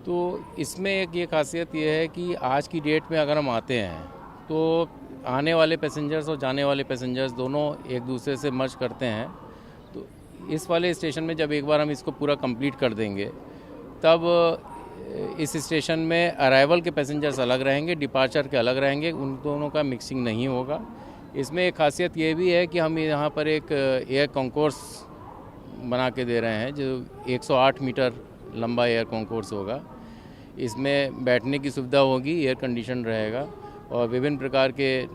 तो इसमें एक ये खासियत ये है कि आज की डेट में अगर हम आते हैं तो आने वाले पैसेंजर्स और जाने वाले पैसेंजर्स दोनों एक दूसरे से मर्ज करते हैं। तो इस वाले स्टेशन में जब एक बार हम इसको पूरा कंप्लीट कर देंगे तब इस स्टेशन में अराइवल के पैसेंजर्स अलग रहेंगे, डिपार्चर के अलग रहेंगे, उन दोनों का मिक्सिंग नहीं होगा। इसमें एक खासियत ये भी है कि हम यहाँ पर एक एयर कॉन्कोर्स बना के दे रहे हैं जो 108 मीटर लंबा एयर कॉन्कोर्स होगा। इसमें बैठने की सुविधा होगी, एयर कंडीशन रहेगा और विभिन्न प्रकार के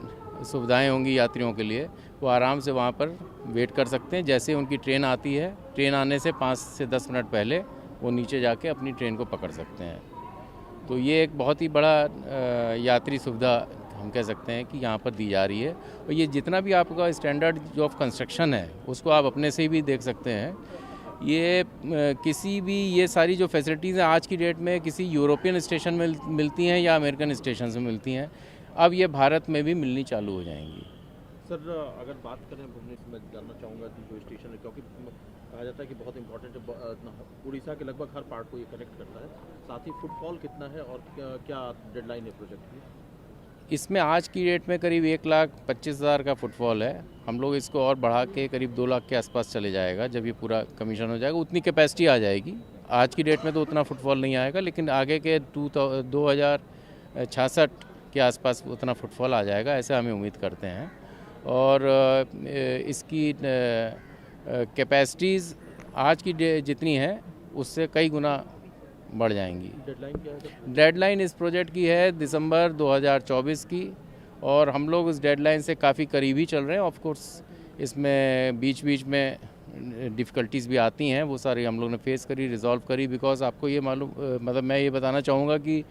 सुविधाएं होंगी यात्रियों के लिए। वो आराम से वहाँ पर वेट कर सकते हैं। जैसे उनकी ट्रेन आती है, ट्रेन आने से 5 से 10 मिनट पहले वो नीचे जाके अपनी ट्रेन को पकड़ सकते हैं। तो ये एक बहुत ही बड़ा यात्री सुविधा हम कह सकते हैं कि यहाँ पर दी जा रही है। और ये जितना भी आपका स्टैंडर्ड जो ऑफ कंस्ट्रक्शन है उसको आप अपने से भी देख सकते हैं। ये किसी भी ये सारी जो फैसिलिटीज़ हैं आज की डेट में किसी यूरोपियन स्टेशन में मिलती हैं या अमेरिकन स्टेशन से मिलती हैं, अब ये भारत में भी मिलनी चालू हो जाएंगी। सर अगर बात करें भुवनेश्वर में, जानना चाहूँगा कि जो स्टेशन है, क्योंकि कहा जाता है कि बहुत इंपॉर्टेंट है, उड़ीसा के लगभग हर पार्ट को ये कनेक्ट करता है, साथ ही फुटफॉल कितना है और क्या डेडलाइन है प्रोजेक्ट की? इसमें आज की डेट में करीब 1,25,000 का फुटफॉल है। हम लोग इसको और बढ़ा के करीब 2 लाख के आसपास चले जाएगा। जब ये पूरा कमीशन हो जाएगा उतनी कैपेसिटी आ जाएगी। आज की डेट में तो उतना फुटफॉल नहीं आएगा, लेकिन आगे के 2066 के आसपास उतना फुटफॉल आ जाएगा, ऐसा हमें उम्मीद करते हैं। और इसकी कैपेसिटीज़ आज की जितनी है उससे कई गुना बढ़ जाएंगी। डेडलाइन क्या है? डेडलाइन इस प्रोजेक्ट की है दिसंबर 2024 की और हम लोग उस डेडलाइन से काफ़ी करीब ही चल रहे हैं। ऑफ कोर्स इसमें बीच बीच में डिफ़िकल्टीज़ भी आती हैं, वो सारी हम लोग ने फेस करी, रिजॉल्व करी। बिकॉज आपको ये मालूम मतलब मैं ये बताना चाहूँगा कि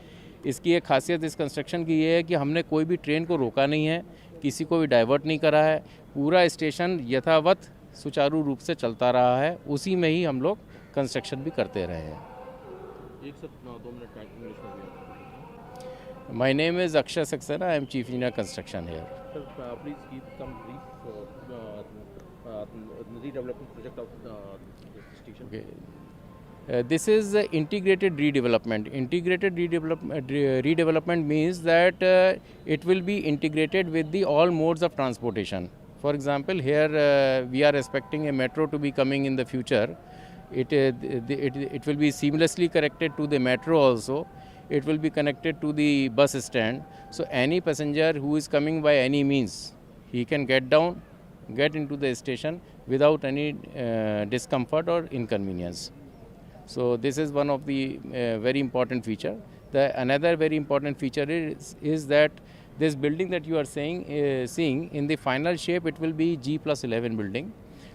इसकी एक खासियत इस कंस्ट्रक्शन की ये है कि हमने कोई भी ट्रेन को रोका नहीं है, किसी को भी डाइवर्ट नहीं करा है। पूरा स्टेशन यथावत सुचारू रूप से चलता रहा है, उसी में ही हम लोग कंस्ट्रक्शन भी करते रहे हैं। एक से 2 मिनट इंग्लिश में भी। My name is Akshay Saxena. I am Chief Engineer Construction here. Sir, please give some brief redevelopment project of the station. Okay. This is integrated redevelopment. Integrated redevelopment means that it will be integrated with the all modes of transportation. For example, here we are expecting a metro to be coming in the future. It will be seamlessly connected to the metro also. It will be connected to the bus stand. So any passenger who is coming by any means, he can get down, get into the station without any discomfort or inconvenience. So this is one of the very important feature. Another very important feature is that this building that you are seeing in the final shape, it will be G+11 building.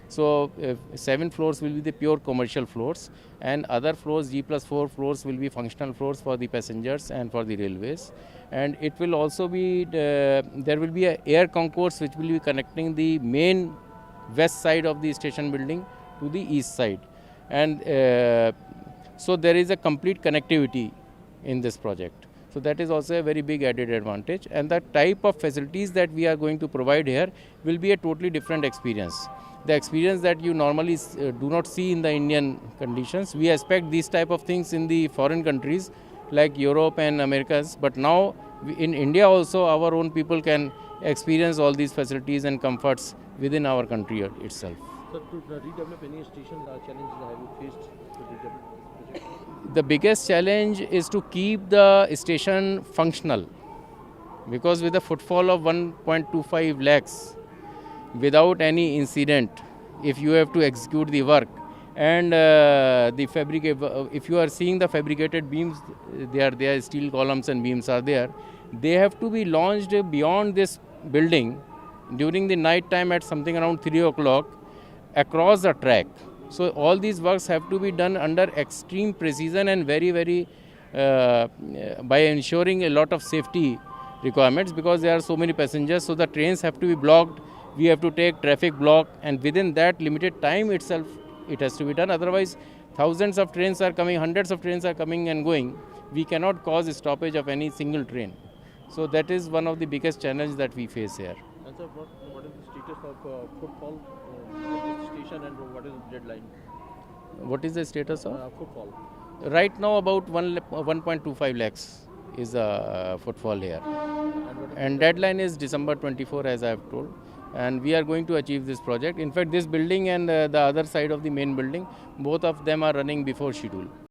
So 7 floors will be the pure commercial floors, and other floors, G+4 floors, will be functional floors for the passengers and for the railways. And it will also be, there will be an air concourse which will be connecting the main west side of the station building to the east side. And so there is a complete connectivity in this project. So that is also a very big added advantage. And the type of facilities that we are going to provide here will be a totally different experience. The experience that you normally do not see in the Indian conditions. We expect these type of things in the foreign countries like Europe and Americas, but now in India also our own people can experience all these facilities and comforts within our country itself. Sir, to redevelop any station, challenge have you faced to redevelop this project? The biggest challenge is to keep the station functional, because with a footfall of 1.25 lakhs, without any incident, if you have to execute the work, and if you are seeing the fabricated beams, they are there, steel columns and beams are there, they have to be launched beyond this building during the night time at something around 3 o'clock across the track. So all these works have to be done under extreme precision and very by ensuring a lot of safety requirements, because there are so many passengers, so the trains have to be blocked. We have to take traffic block, and within that limited time itself it has to be done. Otherwise thousands of trains are coming, hundreds of trains are coming and going. We cannot cause a stoppage of any single train. So that is one of the biggest challenges that we face here. And sir, what is the status of footfall at this station, and what is the deadline? What is the status of? Footfall. Right now about 1.25 lakhs is the footfall here. And deadline is December 24 as I have told. And we are going to achieve this project. In fact, this building and the other side of the main building, both of them are running before schedule.